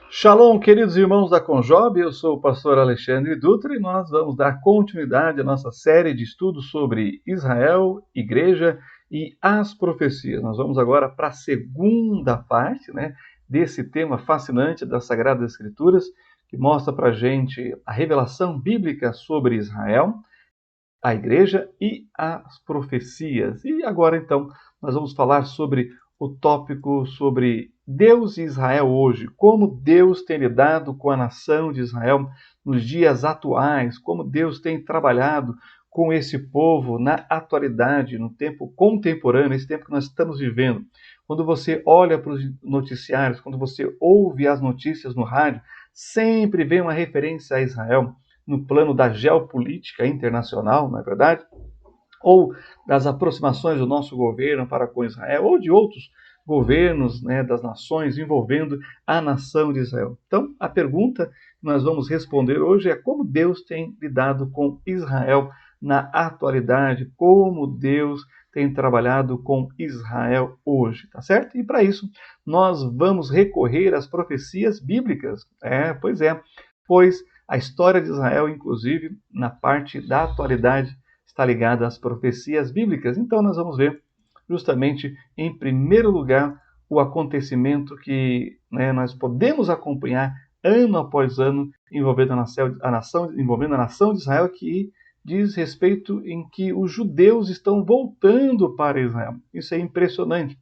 Shalom, queridos irmãos da Conjob, eu sou o pastor Alexandre Dutra e nós vamos dar continuidade à nossa série de estudos sobre Israel, Igreja e as profecias. Nós vamos agora para a segunda parte, desse tema fascinante das Sagradas Escrituras, que mostra para a gente a revelação bíblica sobre Israel, a Igreja e as profecias. E agora, então, nós vamos falar sobre o tópico sobre Deus e Israel hoje, como Deus tem lidado com a nação de Israel nos dias atuais, como Deus tem trabalhado com esse povo na atualidade, no tempo contemporâneo, esse tempo que nós estamos vivendo. Quando você olha para os noticiários, quando você ouve as notícias no rádio, sempre vem uma referência a Israel no plano da geopolítica internacional, não é verdade? Ou das aproximações do nosso governo para com Israel, ou de outros governos das nações envolvendo a nação de Israel. Então, a pergunta que nós vamos responder hoje é como Deus tem lidado com Israel na atualidade, como Deus tem trabalhado com Israel hoje, tá certo? E para isso, nós vamos recorrer às profecias bíblicas. Pois a história de Israel, inclusive, na parte da atualidade, está ligada às profecias bíblicas. Então nós vamos ver justamente, em primeiro lugar, o acontecimento que nós podemos acompanhar ano após ano envolvendo envolvendo a nação de Israel, que diz respeito em que os judeus estão voltando para Israel. Isso é impressionante.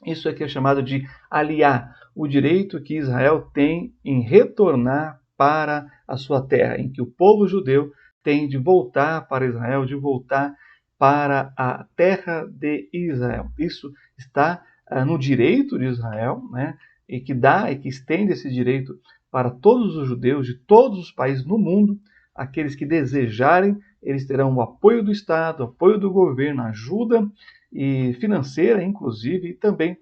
Isso aqui é chamado de aliá, o direito que Israel tem em retornar para a sua terra, em que o povo judeu tem de voltar para Israel, de voltar para a terra de Israel. Isso está no direito de Israel, e que estende esse direito para todos os judeus de todos os países no mundo. Aqueles que desejarem, eles terão o apoio do Estado, o apoio do governo, ajuda e financeira, inclusive, e também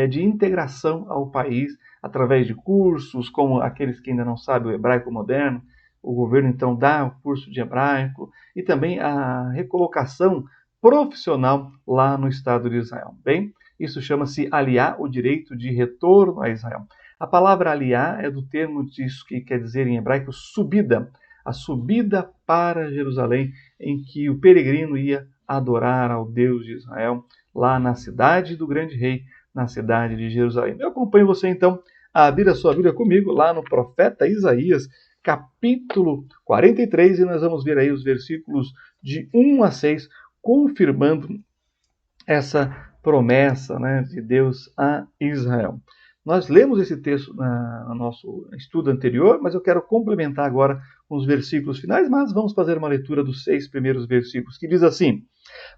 de integração ao país através de cursos, como aqueles que ainda não sabem o hebraico moderno. O governo então dá o curso de hebraico e também a recolocação profissional lá no Estado de Israel. Bem, isso chama-se aliá, o direito de retorno a Israel. A palavra aliá é do termo disso que quer dizer em hebraico subida, a subida para Jerusalém, em que o peregrino ia adorar ao Deus de Israel, lá na cidade do grande rei, na cidade de Jerusalém. Eu acompanho você então a abrir a sua Bíblia comigo lá no profeta Isaías, capítulo 43, e nós vamos ver aí os versículos de 1 a 6, confirmando essa promessa de Deus a Israel. Nós lemos esse texto no nosso estudo anterior, mas eu quero complementar agora com os versículos finais, mas vamos fazer uma leitura dos 6 primeiros versículos, que diz assim: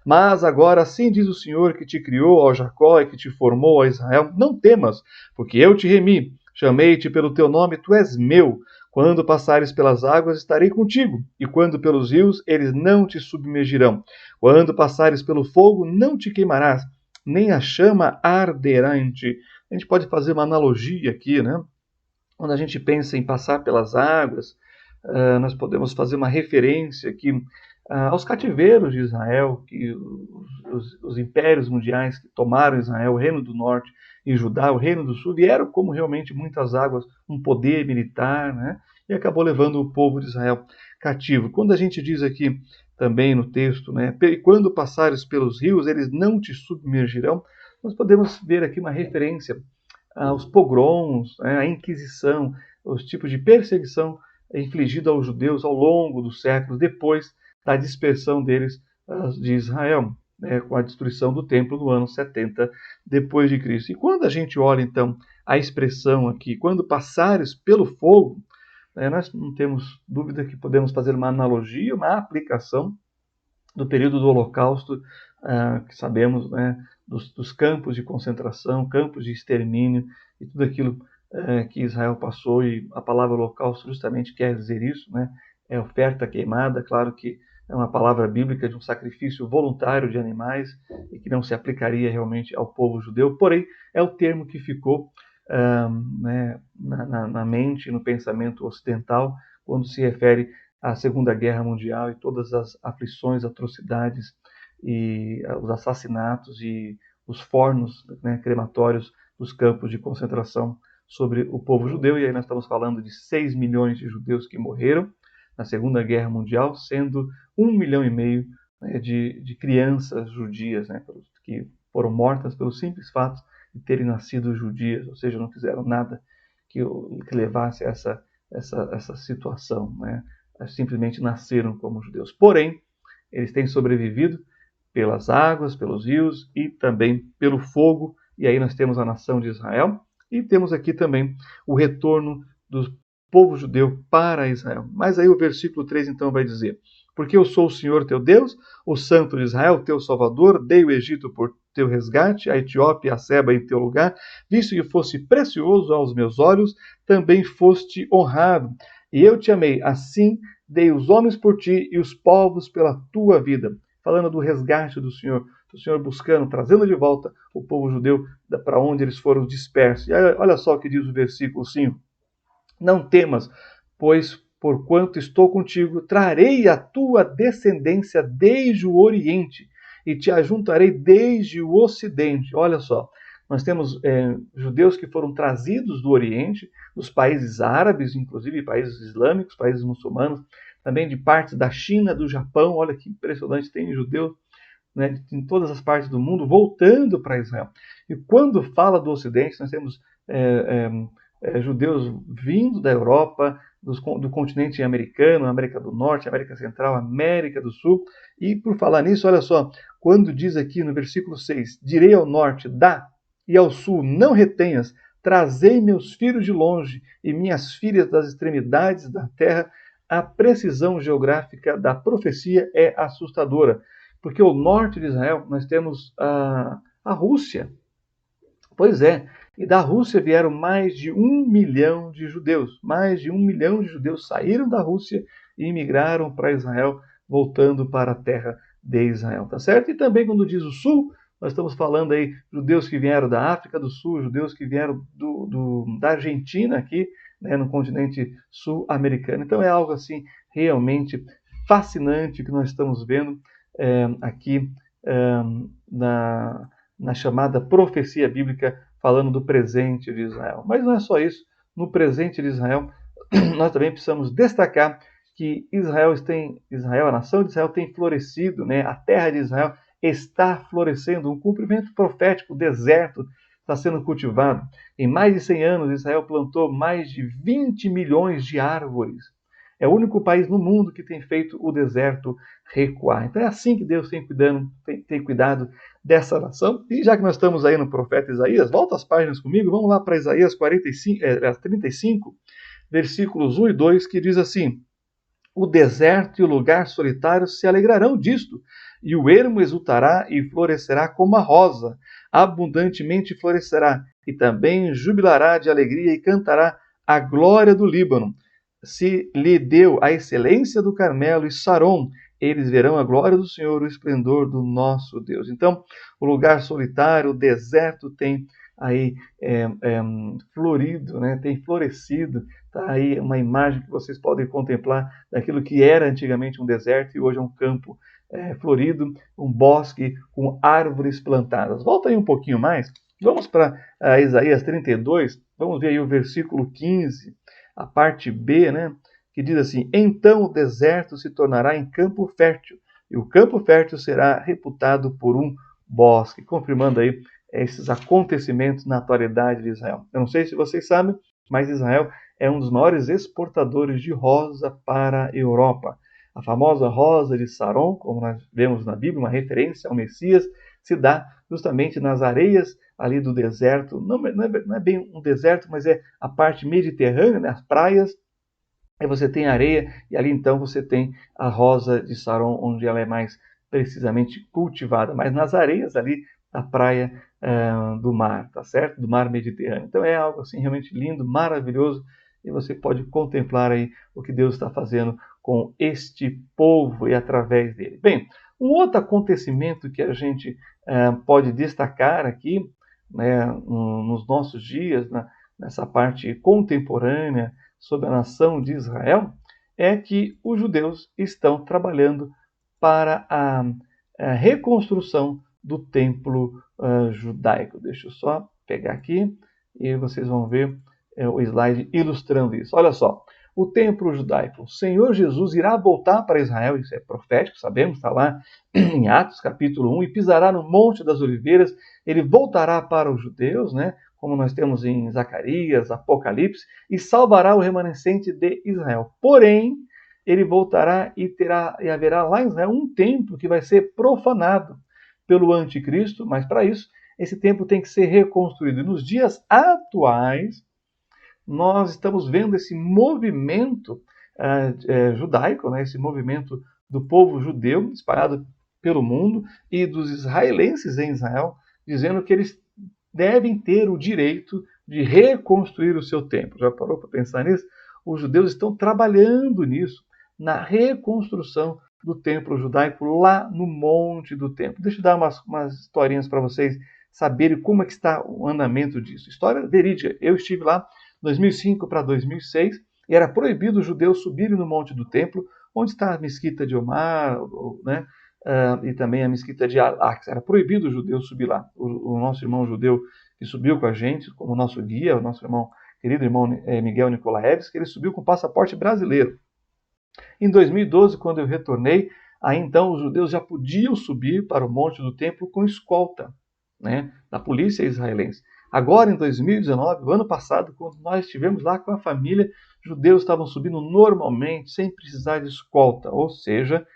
Mas agora assim diz o Senhor que te criou, ó Jacó, e que te formou, ó Israel, não temas, porque eu te remi, chamei-te pelo teu nome, tu és meu. Quando passares pelas águas, estarei contigo, e quando pelos rios, eles não te submergirão. Quando passares pelo fogo, não te queimarás, nem a chama arderá em ti. A gente pode fazer uma analogia aqui, Quando a gente pensa em passar pelas águas, nós podemos fazer uma referência aqui aos cativeiros de Israel, que os impérios mundiais que tomaram Israel, o Reino do Norte e Judá, o Reino do Sul, vieram como realmente muitas águas, um poder militar, e acabou levando o povo de Israel cativo. Quando a gente diz aqui também no texto, e quando passares pelos rios, eles não te submergirão, nós podemos ver aqui uma referência aos pogroms, à Inquisição, os tipos de perseguição infligida aos judeus ao longo dos séculos, depois da dispersão deles de Israel, com a destruição do templo no ano 70 depois de Cristo. E quando a gente olha, então, a expressão aqui, quando passares pelo fogo, nós não temos dúvida que podemos fazer uma analogia, uma aplicação do período do Holocausto, que sabemos, dos campos de concentração, campos de extermínio e tudo aquilo que Israel passou, e a palavra holocausto justamente quer dizer isso, é oferta queimada. Claro que é uma palavra bíblica de um sacrifício voluntário de animais e que não se aplicaria realmente ao povo judeu, porém é o termo que ficou na mente e no pensamento ocidental quando se refere à Segunda Guerra Mundial e todas as aflições, atrocidades e os assassinatos e os fornos crematórios dos campos de concentração sobre o povo judeu, e aí nós estamos falando de 6 milhões de judeus que morreram na Segunda Guerra Mundial, sendo 1,5 milhão, né, de crianças judias, né, que foram mortas pelo simples fato de terem nascido judias, ou seja, não fizeram nada que levasse a essa situação, né? Simplesmente nasceram como judeus. Porém, eles têm sobrevivido pelas águas, pelos rios e também pelo fogo, e aí nós temos a nação de Israel, e temos aqui também o retorno do povo judeu para Israel. Mas aí o versículo 3 então vai dizer: porque eu sou o Senhor teu Deus, o Santo de Israel, teu Salvador, dei o Egito por teu resgate, a Etiópia e a Seba em teu lugar, visto que fosse precioso aos meus olhos, também foste honrado, e eu te amei, assim dei os homens por ti e os povos pela tua vida. Falando do resgate do Senhor buscando, trazendo de volta o povo judeu para onde eles foram dispersos. E olha só o que diz o versículo 5. Não temas, pois porquanto estou contigo, trarei a tua descendência desde o Oriente e te ajuntarei desde o Ocidente. Olha só, nós temos judeus que foram trazidos do Oriente, dos países árabes, inclusive países islâmicos, países muçulmanos, também de partes da China, do Japão. Olha que impressionante, tem judeus, né, em todas as partes do mundo voltando para Israel. E quando fala do Ocidente, nós temos judeus vindo da Europa, do continente americano, América do Norte, América Central, América do Sul. E por falar nisso, olha só, quando diz aqui no versículo 6, direi ao norte, dá, e ao sul, não retenhas, trazei meus filhos de longe e minhas filhas das extremidades da terra, a precisão geográfica da profecia é assustadora. Porque o norte de Israel, nós temos a Rússia. Pois é, e da Rússia vieram mais de 1 milhão de judeus. Mais de 1 milhão de judeus saíram da Rússia e imigraram para Israel, voltando para a terra de Israel, tá certo? E também quando diz o sul, nós estamos falando aí judeus que vieram da África do Sul, judeus que vieram da Argentina aqui, né, no continente sul-americano. Então é algo assim realmente fascinante que nós estamos vendo aqui na chamada profecia bíblica, falando do presente de Israel. Mas não é só isso. No presente de Israel, nós também precisamos destacar que Israel, a nação de Israel tem florescido, né? A terra de Israel está florescendo, um cumprimento profético, o deserto está sendo cultivado. Em mais de 100 anos, Israel plantou mais de 20 milhões de árvores. É o único país no mundo que tem feito o deserto recuar. Então é assim que Deus tem cuidado dessa nação. E já que nós estamos aí no profeta Isaías, volta as páginas comigo, vamos lá para Isaías 35, versículos 1 e 2, que diz assim: o deserto e o lugar solitário se alegrarão disto, e o ermo exultará e florescerá como a rosa, abundantemente florescerá, e também jubilará de alegria e cantará a glória do Líbano. Se lhe deu a excelência do Carmelo e Saron, eles verão a glória do Senhor, o esplendor do nosso Deus. Então, o lugar solitário, o deserto tem aí florido, né? Tem florescido. Está aí uma imagem que vocês podem contemplar daquilo que era antigamente um deserto e hoje é um campo florido, um bosque com árvores plantadas. Volta aí um pouquinho mais. Vamos para Isaías 32, vamos ver aí o versículo 15, a parte B, né? Que diz assim: então o deserto se tornará em campo fértil, e o campo fértil será reputado por um bosque, confirmando aí esses acontecimentos na atualidade de Israel. Eu não sei se vocês sabem, mas Israel é um dos maiores exportadores de rosa para a Europa. A famosa rosa de Saron, como nós vemos na Bíblia, uma referência ao Messias, se dá justamente nas areias ali do deserto. Não é bem um deserto, mas é a parte mediterrânea, né? As praias. Aí você tem areia e ali então você tem a rosa de Saron, onde ela é mais precisamente cultivada, mas nas areias ali da praia do mar, tá certo? Do mar Mediterrâneo. Então é algo assim realmente lindo, maravilhoso, e você pode contemplar aí o que Deus está fazendo com este povo e através dele. Bem, um outro acontecimento que a gente pode destacar aqui, né, nos nossos dias, nessa parte contemporânea, sobre a nação de Israel, é que os judeus estão trabalhando para a reconstrução do templo judaico. Deixa eu só pegar aqui e vocês vão ver o slide ilustrando isso. Olha só, o templo judaico. O Senhor Jesus irá voltar para Israel, isso é profético, sabemos, está lá em Atos capítulo 1, e pisará no Monte das Oliveiras. Ele voltará para os judeus, né, como nós temos em Zacarias, Apocalipse, e salvará o remanescente de Israel. Porém, ele voltará e haverá lá em Israel um templo que vai ser profanado pelo anticristo, mas para isso, esse templo tem que ser reconstruído. E nos dias atuais, nós estamos vendo esse movimento judaico, né, esse movimento do povo judeu espalhado pelo mundo e dos israelenses em Israel, dizendo que eles devem ter o direito de reconstruir o seu templo. Já parou para pensar nisso? Os judeus estão trabalhando nisso, na reconstrução do templo judaico lá no Monte do Templo. Deixa eu dar umas historinhas para vocês saberem como é que está o andamento disso. História verídica. Eu estive lá 2005 para 2006, e era proibido os judeus subirem no Monte do Templo, onde está a Mesquita de Omar, né, e também a Mesquita de Al-Aqsa. Era proibido os judeus subir lá. O nosso irmão judeu que subiu com a gente, como nosso guia, o nosso querido irmão Miguel Nikolaevski, ele subiu com passaporte brasileiro. Em 2012, quando eu retornei, aí então os judeus já podiam subir para o Monte do Templo com escolta, né, da polícia israelense. Agora, em 2019, o ano passado, quando nós estivemos lá com a família, judeus estavam subindo normalmente, sem precisar de escolta. Ou seja,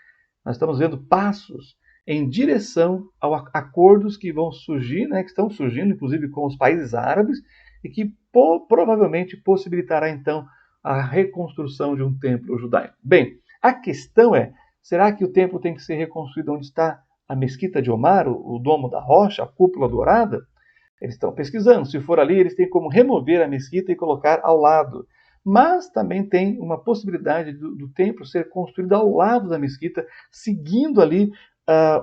nós estamos vendo passos em direção a acordos que vão surgir, né, que estão surgindo, inclusive com os países árabes, e que provavelmente possibilitará, então, a reconstrução de um templo judaico. Bem, a questão é, será que o templo tem que ser reconstruído onde está a Mesquita de Omar, o Domo da Rocha, a Cúpula Dourada? Eles estão pesquisando. Se for ali, eles têm como remover a mesquita e colocar ao lado. Mas também tem uma possibilidade do templo ser construído ao lado da mesquita, seguindo ali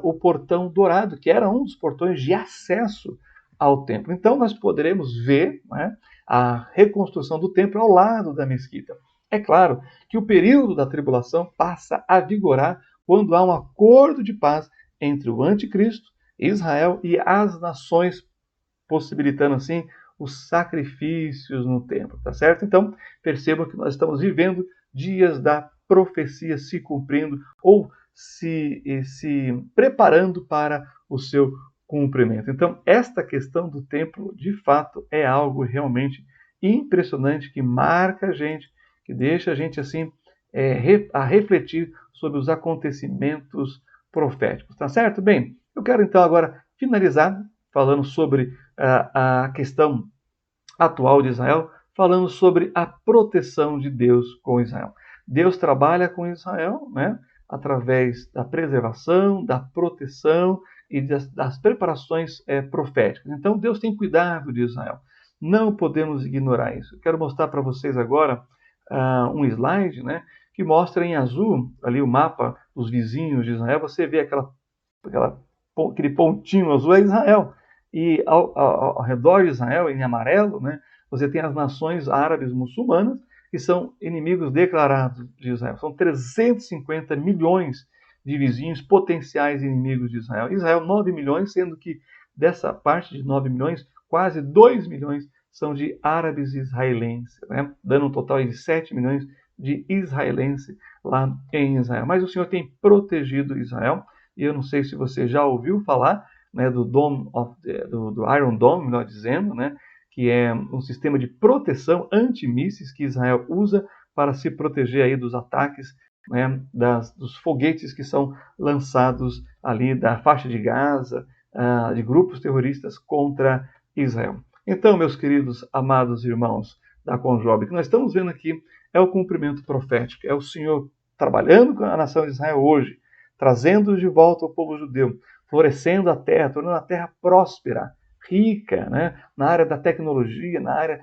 o portão dourado, que era um dos portões de acesso ao templo. Então nós poderemos ver, né, a reconstrução do templo ao lado da mesquita. É claro que o período da tribulação passa a vigorar quando há um acordo de paz entre o anticristo, Israel e as nações, possibilitando assim os sacrifícios no templo, tá certo? Então, percebam que nós estamos vivendo dias da profecia se cumprindo ou se preparando para o seu cumprimento. Então, esta questão do templo, de fato, é algo realmente impressionante que marca a gente, que deixa a gente assim a refletir sobre os acontecimentos proféticos, tá certo? Bem, eu quero então agora finalizar falando sobre a questão atual de Israel, falando sobre a proteção de Deus com Israel. Deus trabalha com Israel, né, através da preservação, da proteção e das preparações proféticas. Então, Deus tem cuidado de Israel. Não podemos ignorar isso. Eu quero mostrar para vocês agora um slide, né, que mostra em azul ali o mapa dos vizinhos de Israel. Você vê aquele pontinho azul é Israel. E ao redor de Israel, em amarelo, né, você tem as nações árabes muçulmanas, que são inimigos declarados de Israel. São 350 milhões de vizinhos potenciais inimigos de Israel. Israel, 9 milhões, sendo que dessa parte de 9 milhões, quase 2 milhões são de árabes israelenses, né, dando um total de 7 milhões de israelenses lá em Israel. Mas o Senhor tem protegido Israel, e eu não sei se você já ouviu falar, né, do Iron Dome, melhor dizendo, né, que é um sistema de proteção antimísseis que Israel usa para se proteger aí dos ataques, né, dos foguetes que são lançados ali da faixa de Gaza, de grupos terroristas contra Israel. Então, meus queridos, amados irmãos da Conjob, o que nós estamos vendo aqui é o cumprimento profético, é o Senhor trabalhando com a nação de Israel hoje, trazendo de volta o povo judeu, florescendo a terra, tornando a terra próspera, rica, né, na área da tecnologia, na área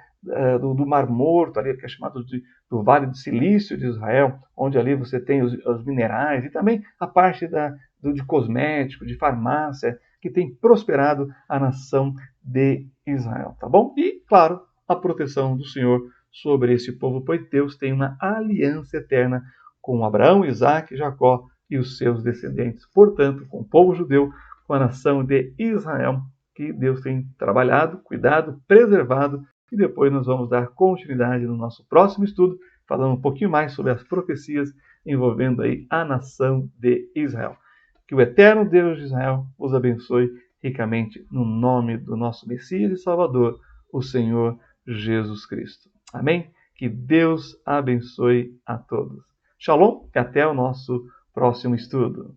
do Mar Morto, ali, que é chamado do Vale do Silício de Israel, onde ali você tem os minerais e também a parte de cosmético, de farmácia, que tem prosperado a nação de Israel, tá bom? E, claro, a proteção do Senhor sobre esse povo, pois Deus tem uma aliança eterna com Abraão, Isaque, Jacó e os seus descendentes. Portanto, com o povo judeu, com a nação de Israel, que Deus tem trabalhado, cuidado, preservado e depois nós vamos dar continuidade no nosso próximo estudo, falando um pouquinho mais sobre as profecias envolvendo aí a nação de Israel. Que o eterno Deus de Israel os abençoe ricamente no nome do nosso Messias e Salvador, o Senhor Jesus Cristo. Amém? Que Deus abençoe a todos. Shalom e até o nosso próximo estudo.